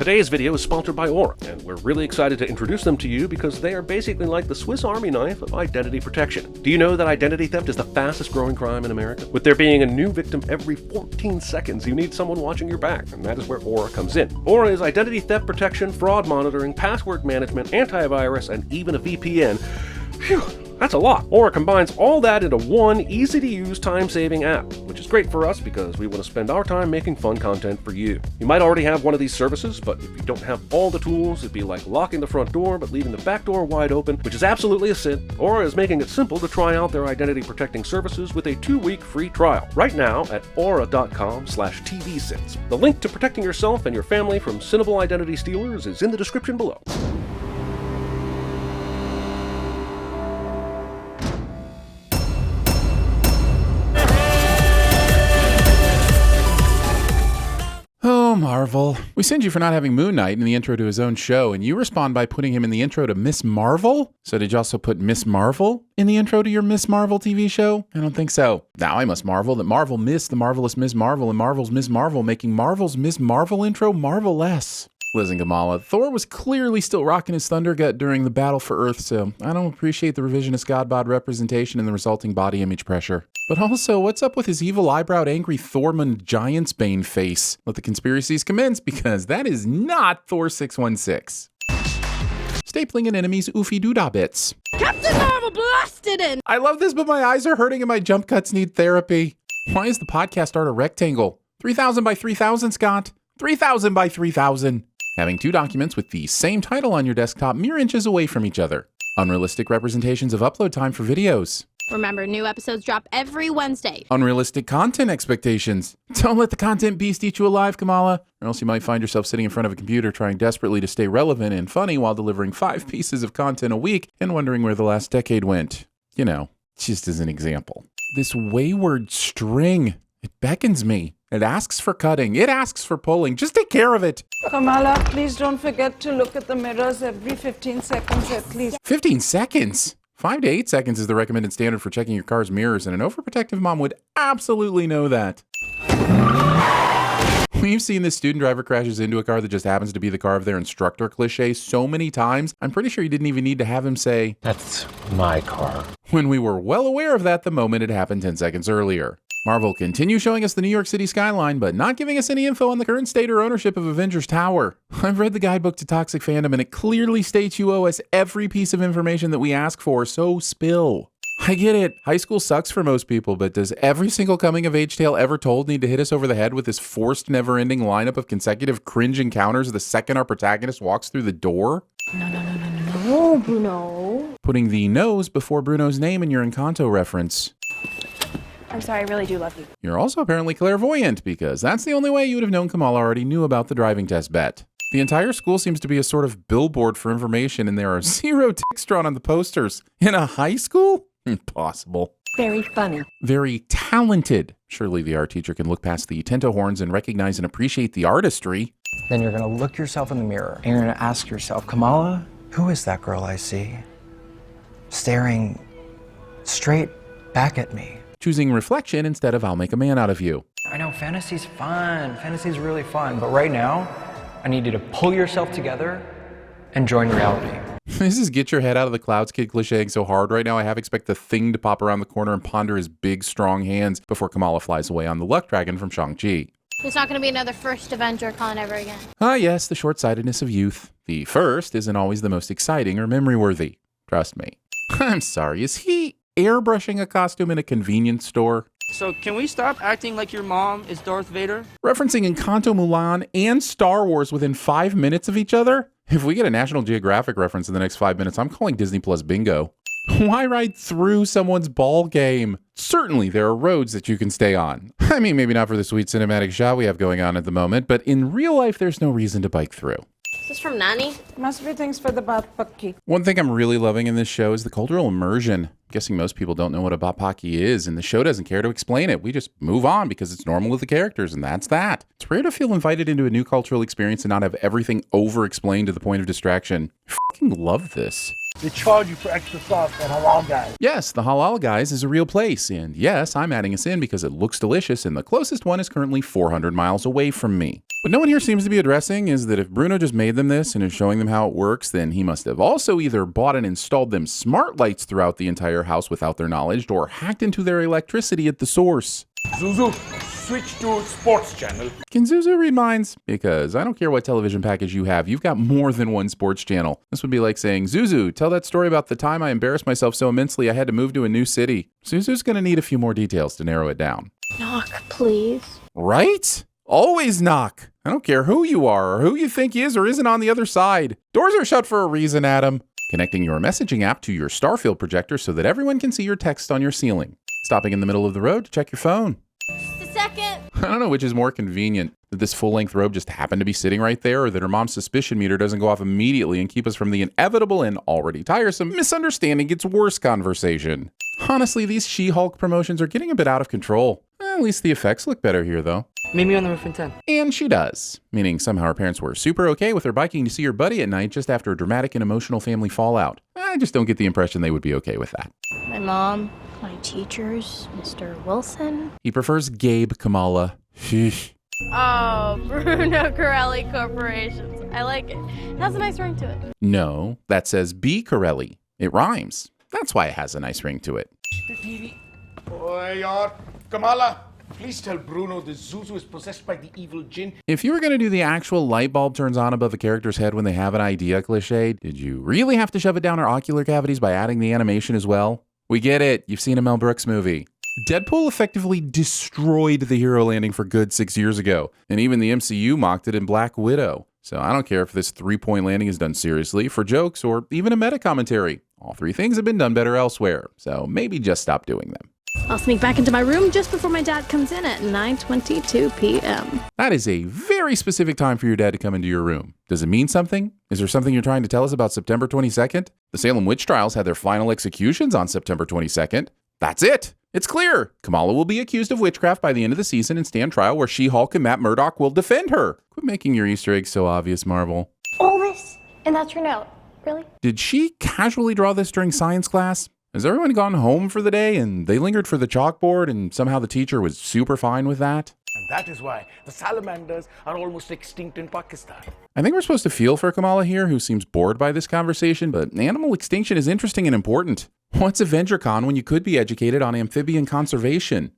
Today's video is sponsored by Aura, and we're really excited to introduce them to you because they are basically like the Swiss Army knife of identity protection. Do you know that identity theft is the fastest growing crime in America? With there being a new victim every 14 seconds, you need someone watching your back, and that is where Aura comes in. Aura is identity theft protection, fraud monitoring, password management, antivirus, and even a VPN. Phew. That's a lot. Aura combines all that into one easy-to-use, time-saving app, which is great for us because we want to spend our time making fun content for you. You might already have one of these services, but if you don't have all the tools, it'd be like locking the front door but leaving the back door wide open, which is absolutely a sin. Aura is making it simple to try out their identity-protecting services with a 2-week free trial right now at aura.com/TVSins. The link to protecting yourself and your family from sinnable identity stealers is in the description below. Oh, Marvel. We send you for not having Moon Knight in the intro to his own show, and you respond by putting him in the intro to Miss Marvel? So did you also put Miss Marvel in the intro to your Miss Marvel TV show? I don't think so. Now I must marvel that Marvel missed the marvelous Miss Marvel and Marvel's Miss Marvel, making Marvel's Miss Marvel intro marvelous. Liz and Kamala, Thor was clearly still rocking his thunder gut during the battle for Earth, so I don't appreciate the revisionist godbod representation and the resulting body image pressure. But also, what's up with his evil eyebrowed angry Thormund Giantsbane face? Let the conspiracies commence, because that is not Thor 616. Stapling an enemy's oofy doodah bits. Captian Marvel blasted in! I love this, but my eyes are hurting and my jump cuts need therapy. Why is the podcast art a rectangle? 3,000 by 3,000, Scott. 3,000 by 3,000. Having two documents with the same title on your desktop mere inches away from each other. Unrealistic representations of upload time for videos. Remember, new episodes drop every Wednesday. Unrealistic content expectations. Don't let the content beast eat you alive, Kamala, or else you might find yourself sitting in front of a computer trying desperately to stay relevant and funny while delivering 5 pieces of content a week and wondering where the last decade went. You know, just as an example. This wayward string, it beckons me. It asks for cutting. It asks for pulling. Just take care of it. Kamala, please don't forget to look at the mirrors every 15 seconds at least. 15 seconds? 5 to 8 seconds is the recommended standard for checking your car's mirrors, and an overprotective mom would absolutely know that. We've seen this student driver crashes into a car that just happens to be the car of their instructor cliche so many times, I'm pretty sure you didn't even need to have him say, "That's my car," when we were well aware of that the moment it happened 10 seconds earlier. Marvel continues showing us the New York City skyline, but not giving us any info on the current state or ownership of Avengers Tower. I've read the guidebook to toxic fandom, and it clearly states you owe us every piece of information that we ask for, so spill. I get it. High school sucks for most people, but does every single coming-of-age tale ever told need to hit us over the head with this forced, never-ending lineup of consecutive cringe encounters the second our protagonist walks through the door? No, Bruno. Putting the nose before Bruno's name in your Encanto reference. I'm sorry, I really do love you. You're also apparently clairvoyant, because that's the only way you would have known Kamala already knew about the driving test bet. The entire school seems to be a sort of billboard for information, and there are 0 ticks drawn on the posters. In a high school? Impossible. Very funny. Very talented. Surely the art teacher can look past the tenterhorns and recognize and appreciate the artistry. Then you're going to look yourself in the mirror, and you're going to ask yourself, Kamala, who is that girl I see staring straight back at me? Choosing reflection instead of I'll make a man out of you. I know fantasy's fun. Fantasy's really fun. But right now, I need you to pull yourself together and join reality. This is get your head out of the clouds kid clicheing so hard right now I half expect the Thing to pop around the corner and ponder his big, strong hands before Kamala flies away on the Luck Dragon from Shang-Chi. There's not going to be another first Avenger con ever again. Ah yes, the short-sightedness of youth. The first isn't always the most exciting or memory-worthy. Trust me. I'm sorry, is he airbrushing a costume in a convenience store? So can we stop acting like your mom is Darth Vader? Referencing Encanto, Mulan, and Star Wars within 5 minutes of each other? If we get a National Geographic reference in the next 5 minutes, I'm calling Disney Plus bingo. Why ride through someone's ball game? Certainly there are roads that you can stay on. I mean, maybe not for the sweet cinematic shot we have going on at the moment, but in real life there's no reason to bike through. Is this from Nani? Must be things for the Batpaki. One thing I'm really loving in this show is the cultural immersion. I'm guessing most people don't know what a Batpaki is, and the show doesn't care to explain it. We just move on because it's normal with the characters, and that's that. It's rare to feel invited into a new cultural experience and not have everything over-explained to the point of distraction. I fucking love this. They charge you for extra sauce at Halal Guys. Yes, the Halal Guys is a real place, and yes, I'm adding us in because it looks delicious, and the closest one is currently 400 miles away from me. What no one here seems to be addressing is that if Bruno just made them this and is showing them how it works, then he must have also either bought and installed them smart lights throughout the entire house without their knowledge, or hacked into their electricity at the source. Zuzu, switch to sports channel. Can Zuzu read minds? Because I don't care what television package you have, you've got more than one sports channel. This would be like saying, Zuzu, tell that story about the time I embarrassed myself so immensely I had to move to a new city. Zuzu's gonna need a few more details to narrow it down. Knock, please. Right? Always knock. I don't care who you are or who you think is or isn't on the other side. Doors are shut for a reason, Adam. Connecting your messaging app to your Starfield projector so that everyone can see your text on your ceiling. Stopping in the middle of the road to check your phone. Just a second. I don't know which is more convenient, that this full-length robe just happened to be sitting right there, or that her mom's suspicion meter doesn't go off immediately and keep us from the inevitable and already tiresome misunderstanding gets worse conversation. Honestly, these She-Hulk promotions are getting a bit out of control. At least the effects look better here, though. Meet me on the roof in 10. And she does, meaning somehow her parents were super okay with her biking to see her buddy at night just after a dramatic and emotional family fallout. I just don't get the impression they would be okay with that. My mom, my teachers, Mr. Wilson. He prefers Gabe, Kamala. Sheesh. Oh, Bruno Corelli Corporations. I like it. It has a nice ring to it. No, that says B. Corelli. It rhymes. That's why it has a nice ring to it. The TV. Oi, yaar. Kamala, please tell Bruno that Zuzu is possessed by the evil jinn. If you were going to do the actual light bulb turns on above a character's head when they have an idea cliche, did you really have to shove it down our ocular cavities by adding the animation as well? We get it. You've seen a Mel Brooks movie. Deadpool effectively destroyed the hero landing for good 6 years ago, and even the MCU mocked it in Black Widow. So I don't care if this 3-point landing is done seriously, for jokes, or even a meta commentary. All three things have been done better elsewhere, so maybe just stop doing them. I'll sneak back into my room just before my dad comes in at 9:22 p.m. That is a very specific time for your dad to come into your room. Does it mean something? Is there something you're trying to tell us about September 22nd? The Salem witch trials had their final executions on September 22nd. That's it. It's clear. Kamala will be accused of witchcraft by the end of the season and stand trial where She-Hulk and Matt Murdock will defend her. Quit making your Easter eggs so obvious, Marvel. All this? And that's your note? Really? Did she casually draw this during science class? Has everyone gone home for the day and they lingered for the chalkboard and somehow the teacher was super fine with that? And that is why the salamanders are almost extinct in Pakistan. I think we're supposed to feel for Kamala here, who seems bored by this conversation, but animal extinction is interesting and important. What's AvengerCon when you could be educated on amphibian conservation?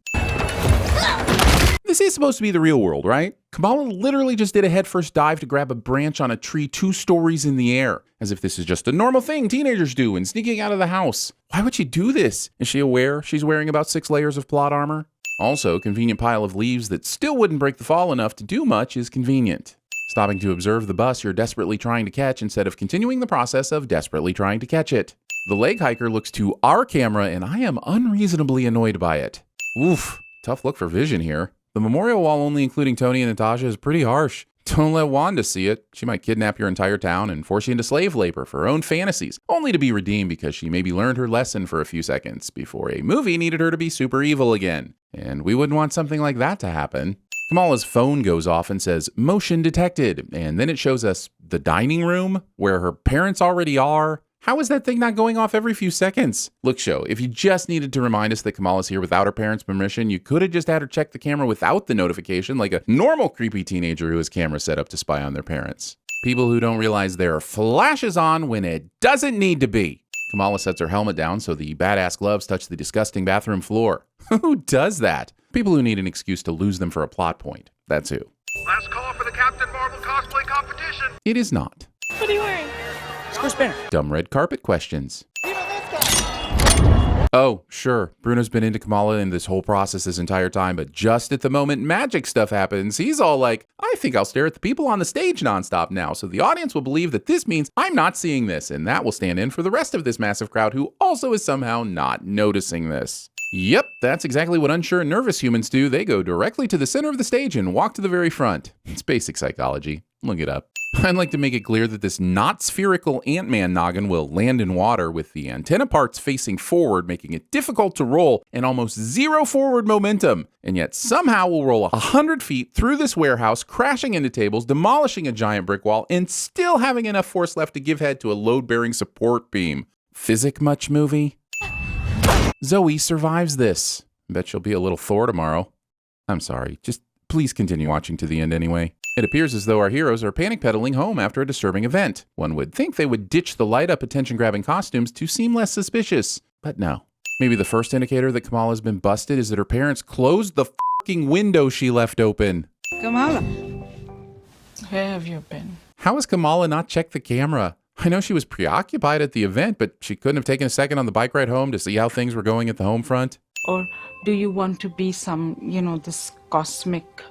This is supposed to be the real world, right? Kamala literally just did a headfirst dive to grab a branch on a tree 2 stories in the air, as if this is just a normal thing teenagers do when sneaking out of the house. Why would she do this? Is she aware she's wearing about 6 layers of plot armor? Also, convenient pile of leaves that still wouldn't break the fall enough to do much is convenient. Stopping to observe the bus you're desperately trying to catch instead of continuing the process of desperately trying to catch it. The leg hiker looks to our camera and I am unreasonably annoyed by it. Oof, tough look for vision here. The memorial wall only including Tony and Natasha is pretty harsh. Don't let Wanda see it. She might kidnap your entire town and force you into slave labor for her own fantasies, only to be redeemed because she maybe learned her lesson for a few seconds before a movie needed her to be super evil again. And we wouldn't want something like that to happen. Kamala's phone goes off and says, motion detected, and then it shows us the dining room where her parents already are. How is that thing not going off every few seconds? Look, show, if you just needed to remind us that Kamala's here without her parents' permission, you could have just had her check the camera without the notification like a normal creepy teenager who has camera set up to spy on their parents. People who don't realize there are flashes on when it doesn't need to be. Kamala sets her helmet down so the badass gloves touch the disgusting bathroom floor. Who does that? People who need an excuse to lose them for a plot point. That's who. Last call for the Captain Marvel cosplay competition. It is not. What are you wearing? Square spinner. Dumb red carpet questions. Oh, sure. Bruno's been into Kamala in this whole process this entire time, but just at the moment magic stuff happens, he's all like, I think I'll stare at the people on the stage nonstop now, so the audience will believe that this means I'm not seeing this, and that will stand in for the rest of this massive crowd who also is somehow not noticing this. Yep, that's exactly what unsure and nervous humans do. They go directly to the center of the stage and walk to the very front. It's basic psychology. Look it up. I'd like to make it clear that this not spherical Ant-Man noggin will land in water with the antenna parts facing forward, making it difficult to roll and almost zero forward momentum. And yet somehow we'll roll 100 feet through this warehouse, crashing into tables, demolishing a giant brick wall, and still having enough force left to give head to a load-bearing support beam. Physic much, movie? Zoe survives this. Bet she'll be a little Thor tomorrow. I'm sorry, just please continue watching to the end anyway. It appears as though our heroes are panic pedaling home after a disturbing event. One would think they would ditch the light-up attention-grabbing costumes to seem less suspicious, but no. Maybe the first indicator that Kamala's been busted is that her parents closed the fucking window she left open. Kamala, where have you been? How has Kamala not checked the camera? I know she was preoccupied at the event, but she couldn't have taken a second on the bike ride home to see how things were going at the home front. Or do you want to be some, this cosmic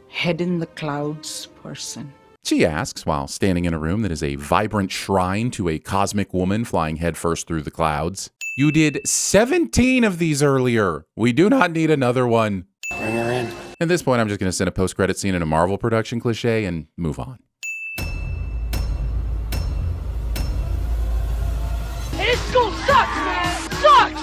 head in the clouds person? She asks while standing in a room that is a vibrant shrine to a cosmic woman flying headfirst through the clouds. You did 17 of these earlier. We do not need another one. Bring her in. At this point, I'm just going to send a post-credit scene in a Marvel production cliche and move on. This school sucks, man! Sucks!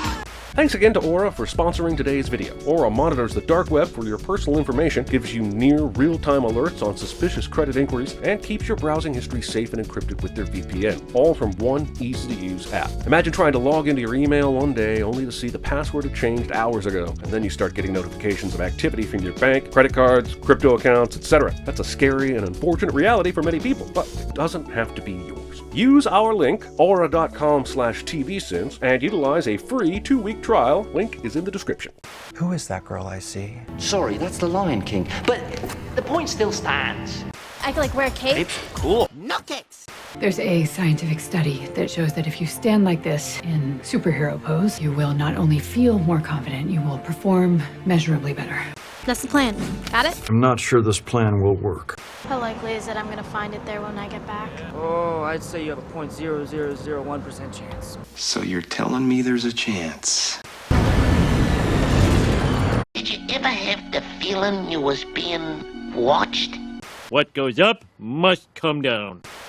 Thanks again to Aura for sponsoring today's video. Aura monitors the dark web for your personal information, gives you near real-time alerts on suspicious credit inquiries, and keeps your browsing history safe and encrypted with their VPN, all from one easy-to-use app. Imagine trying to log into your email one day only to see the password had changed hours ago, and then you start getting notifications of activity from your bank, credit cards, crypto accounts, etc. That's a scary and unfortunate reality for many people, but it doesn't have to be yours. Use our link, aura.com/TVSins, and utilize a free 2-week trial. Link is in the description. Who is that girl I see? Sorry, that's the Lion King. But the point still stands. I could wear a cape. Cool. There's a scientific study that shows that if you stand like this in superhero pose, you will not only feel more confident, you will perform measurably better. That's the plan. Got it? I'm not sure this plan will work. How likely is it I'm gonna find it there when I get back? Oh, I'd say you have a 0.0001% chance. So you're telling me there's a chance? Did you ever have the feeling you was being watched? What goes up must come down.